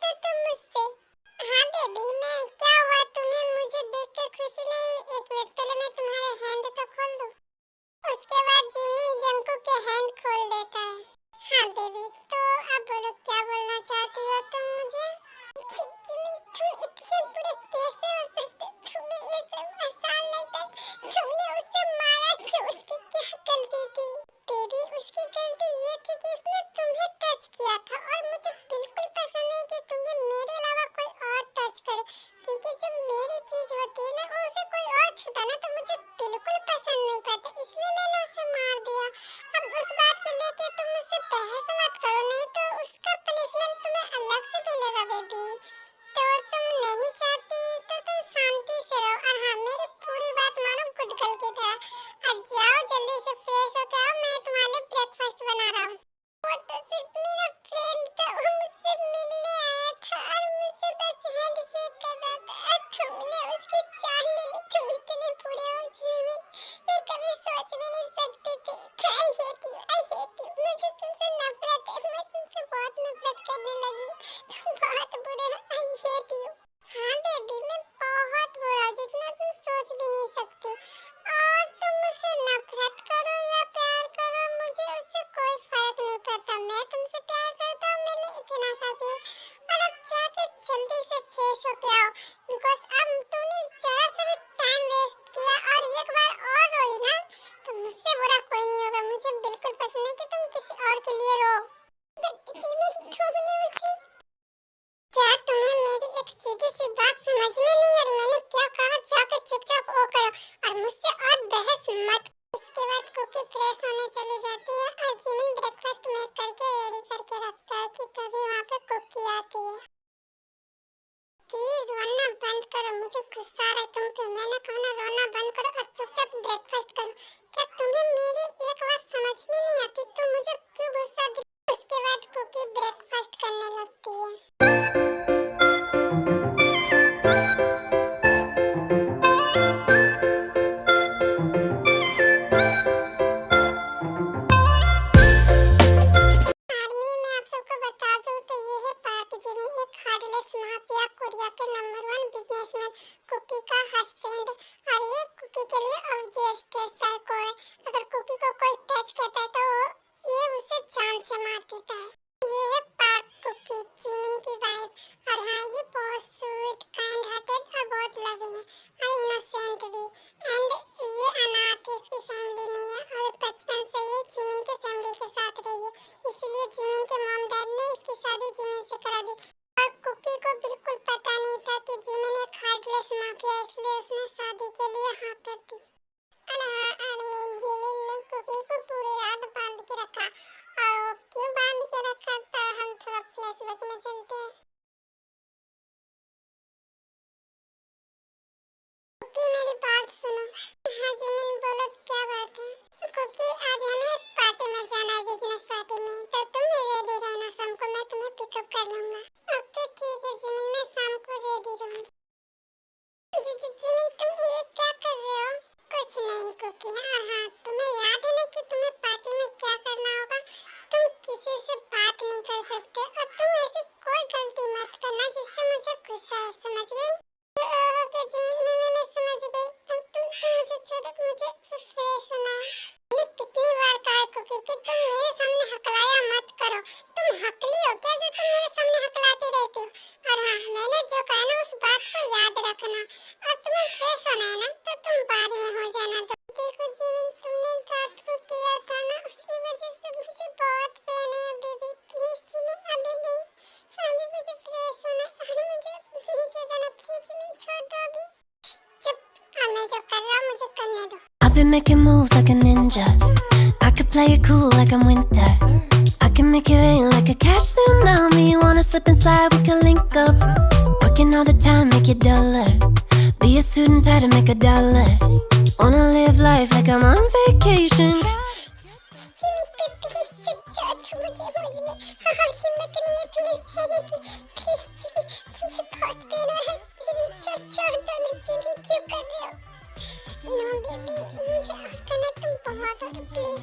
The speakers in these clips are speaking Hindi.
हो तुम मुझसे? हाँ बेबी, मैं क्या हुआ तुम्हें मुझे देखकर खुशी नहीं हुई? एक मिनट पहले मैं तुम्हारे हैंड तो खोल दूं, उसके बाद जिमिन जंकू के हैंड खोल देता है। हाँ बेबी, तो अब बोलो क्या बोलना चाहती हो तुम मुझे? जिमिन तुम इतने बुरे कैसे हो सकते? तुम्हें ये सब आसान लगता है? तुमने उसे मारा क्यों? उसकी क्या गलती थी? बेबी उसकी गलती ये थी कि उसने तुम्हें टच किया था और मुझे बिल्कुल पसंद नहीं कि तुम्हें मेरे अलावा कोई और टच करे, क्योंकि जब मेरी चीज होती है ना उसे कोई और छूता ना तो मुझे बिल्कुल पसंद नहीं करता, इसलिए मैंने उसे मार दिया। अब उस बात के लेके तुम मुझसे बहस मत करो, नहीं तो उसका पनिशमेंट तुम्हें अलग से मिलेगा बेबी। तो तुम नहीं चाहती तो तुम शांति से रहो, और हाँ मेरी पूरी बात मानो गुडगल की तरह। अब जाओ जल्दी से फ्रेश हो के आओ, मैं तुम्हारे लिए ब्रेकफास्ट बना रहा हूँ। वो तो सिर्फ मेरा फ्रेंड था, वो मुझसे मिलने आया था और मुझसे बस हैंडशेक कर रहा था और तुमने उसकी जान ले ली। तुम इतने बुरे हो जिमिन, मैं कभी सोच भी नहीं सकती थी। I hate you, I hate you. मुझे तुमसे नफरत है, मैं तुमसे बहुत नफरत करने लगी। तुम बहुत बुरे हो, आई हेट यू। हाँ बेबी, मैं बहुत बुरा हूँ, जितना तुम सोच भी नहीं सकती। और तुम मुझसे नफरत करो या प्यार करो, मुझे उससे कोई फर्क नहीं पड़ता। मैं तुमसे प्यार करता हूँ, मेरे लिए इतना काफी है। और अब जाके जल्दी से फ्रेश होके आओ, बिकॉज अब तुमने जरा सा भी टाइम वेस्ट किया और एक बार और रोई ना तो मुझसे बुरा कोई नहीं होगा। मुझे बिल्कुल पसंद है कि तुम किसी और के लिए रो। जिमिन तुमने मुझे, क्या तुम्हें मेरी एक सीधी सी बात समझ में नहीं आ रही? मैंने क्या कहा? जाके चुपचाप ओ करो और मुझसे और बहस मत। उसके बाद कुकी फ्रेश होने चली जाती है और जिमिन ब्रेकफास्ट मेक करके रेडी करके रखता है कि तभी वहाँ पे कुकी आती है। प्लीज रोना बंद करो, मुझे गुस्सा आ रहा है तुम पे। मैंने कहा ना रोना बंद करो और चुपचाप ब्रेकफास्ट करो। क्या तुम्हें मेरी एक बात समझ में नहीं आती? तुम मुझे क्यों गुस्सा दिलाती? उसके बाद कुकी ब्रेकफास्ट करने लगती है। आर्मी में आप सबको बता दूं तो ये है पार्क जिमिन, एक हार्टलेस माफिया, कोरिया के नंबर 1 बिजनेसमैन, कुकी का हस्बैंड। और ये कुकी के लिए ऑब्जेक्ट है, साइको है। अगर कुकी को कोई टच करता है तो ये उसे जान से मार देता है। ये है पार्क कुकी, जिमिन की वाइफ। और हाँ ये बहुत स्वीट, काइंड हार्टेड और बहुत लविंग है और इनोसेंट भी। एंड ये अनाथ है, इसकी फैमिली नहीं है और बचपन से ये जिमिन के फैमिली के साथ रही है, इसलिए जिमिन के मॉम डैड ने इसकी शादी जिमिन से करा दी। और कुकी को बिल्कुल पता नहीं था कि जिमिन एक हार्टलेस माफिया है, इसलिए उसने शादी के लिए हाँ कर दी। और हाँ आर्मी, जिमिन ने कुकी को पूरी रात बांध के रखा। और वो क्यों बांध के रखा था, हम थोड़ा फ्लैशबैक में चलते हैं। कुकी मेरी बात सुनो। हाँ जिमिन बोलो, क्या बात है? कुकी आज हमें एक पार्टी में जाना है, बिजनेस पार्टी में, तो तुम रेडी रहना, शाम को मैं तुम्हें पिकअप कर लूंगा। ओके ठीक है जिमिन, मैं शाम को रेडी रहूंगी। जिमिन तुम ये क्या कर रहे हो? कुछ नहीं कुकी। हाँ तुम्हें याद है ना कि तुम्हें पार्टी में क्या करना होगा? तुम किसी से बात नहीं कर सकते और तुम ऐसी कोई गलती मत करना जिससे मुझे गुस्सा है, समझ गई? ओके जिमिन, मैं समझ गई। अब तुम मुझे छोड़ो, मुझे फ्रेश होना है। मैंने कितनी बार कहा है कुकी कि तुम मेरे सामने हकलाया मत करो। तुम हकली हो क्या जो तुम मेरे सामने हकलाती रहती हो? और हाँ मैंने जो कहा ना उस बात को याद रखना। और तुम्हें फ्रेश होना है ना तो तुम बाद में हो जाना। तो देखो जिमिन, तुमने रात को किया था ना, उसकी वजह से मुझे बहुत पेन है बेबी। प्लीज जिमिन अभी नहीं, अभी मुझे फ्रेश होना है और मुझे नीचे जाना। प्लीज जिमिन छोड़ दो अभी। चुप, अब मैं जो कर रहा हूँ मुझे करने दो। I've been making moves like a ninja. I could play it cool like I'm winter. I can make it rain like a cash tsunami. You wanna slip and slide, we can link up. Working all the time, make it duller. Be a student, try to make $1. Wanna live life like I'm on vacation. Jimin please चुप जाओ, तुम मुझे मुझ में और हिम्मत नहीं है तुम्हें सहने की। प्लीज जिमिन, मुझे बहुत पेन हो रहा है। प्लीज छोड़ दो ना जिमिन, क्यों कर रहे हो? नो बेबी, मुझे और करना तुम बहुत हो। प्लीज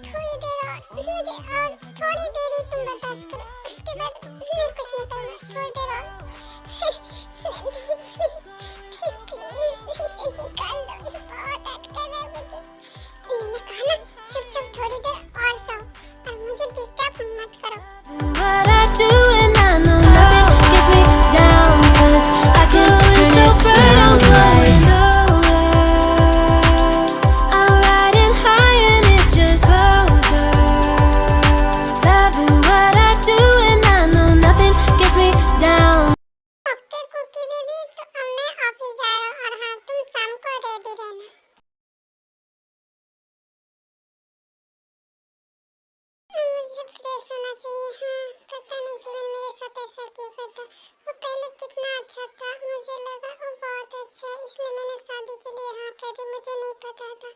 थोड़ी देर और, मुझे और थोड़ी देर ही तुम बर्दाश्त करो, उसके बाद मैं कुछ नहीं करूँगा। थोड़ी देर पता। वो पहले कितना अच्छा था, मुझे लगा वो बहुत अच्छा है, इसलिए मैंने शादी के लिए हाँ कर दी। मुझे नहीं पता था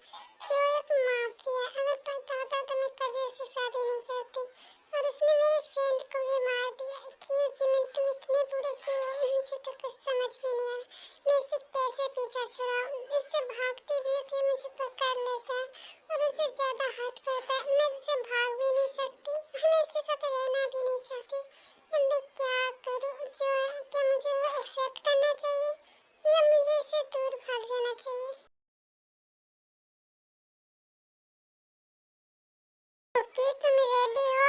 कि वो एक माफिया। अगर पता होता तो मैं कभी उससे शादी नहीं करती। और उसने मेरे फ्रेंड को भी मार दिया। क्यों जिमिन, तुम इतने बुरे क्यों हो? मुझे तो कुछ समझ में नहीं आ रहा। मैं इसे कैसे पीछा छुड़ाऊं? इससे भागते भी तो मुझे पकड़ लेता है और उससे ज्यादा हट करता है। मैं उससे भाग भी नहीं सकती, मैं इसके साथ रहना भी नहीं चाहती। अब मैं क्या करूं? जो है, क्या मुझे वो एक्सेप्ट करना चाहिए या मुझे इससे दूर भाग जाना चाहिए? ओके, तुम रेडी हो?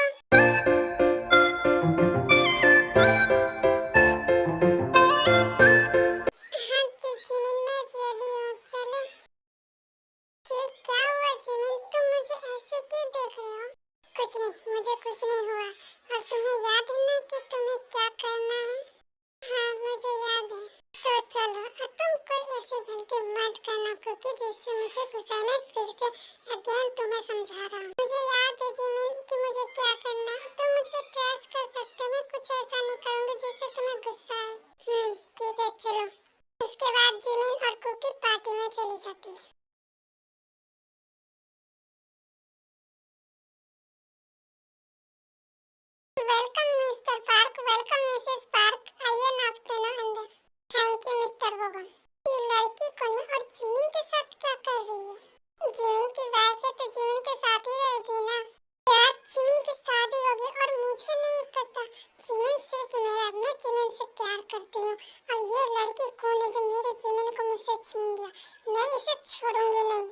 हाँ जी जिमिन, मैं रेडी हूँ। चलो। ये क्या हुआ जिमिन, तुम मुझे ऐसे क्यों देख रहे हो? कुछ नहीं, मुझे कुछ नहीं हुआ। और तुम्हें याद है ना कि तुम्हें क्या करना है? हाँ मुझे याद है। तो चलो, अब तुम कोई ऐसी गलती मत करना क्योंकि जिससे मुझे गुस्सा है। मैं फिर से अगेन तुम्हें समझा रहा हूँ। मुझे याद है जिमिन कि मुझे क्या करना है। तुम मुझ पर ट्रस्ट कर सकते हो। मैं कुछ ऐसा नहीं करूँगी जिससे तुम्हें गुस्सा आए। ठीक है चलो। उसके बाद जिमिन और कुकी पार्टी में चली जाती है। Welcome mister park, welcome Mrs park. आइए ना आप दोनों अंदर। Thank you mister wagon. ये लड़की कौन है और जिमिन के साथ क्या कर रही है? जिमिन की वाइफ है तो जिमिन के साथ ही रहेगी ना। यार जिमिन की शादी होगी और मुझे नहीं पता। जिमिन सिर्फ मेरा, मैं जिमिन से प्यार करती हूँ। और ये लड़की कौन है जो मेरे जिमिन को मुझसे छीन लिया? मैं इसे छोड़ूंगी नहीं।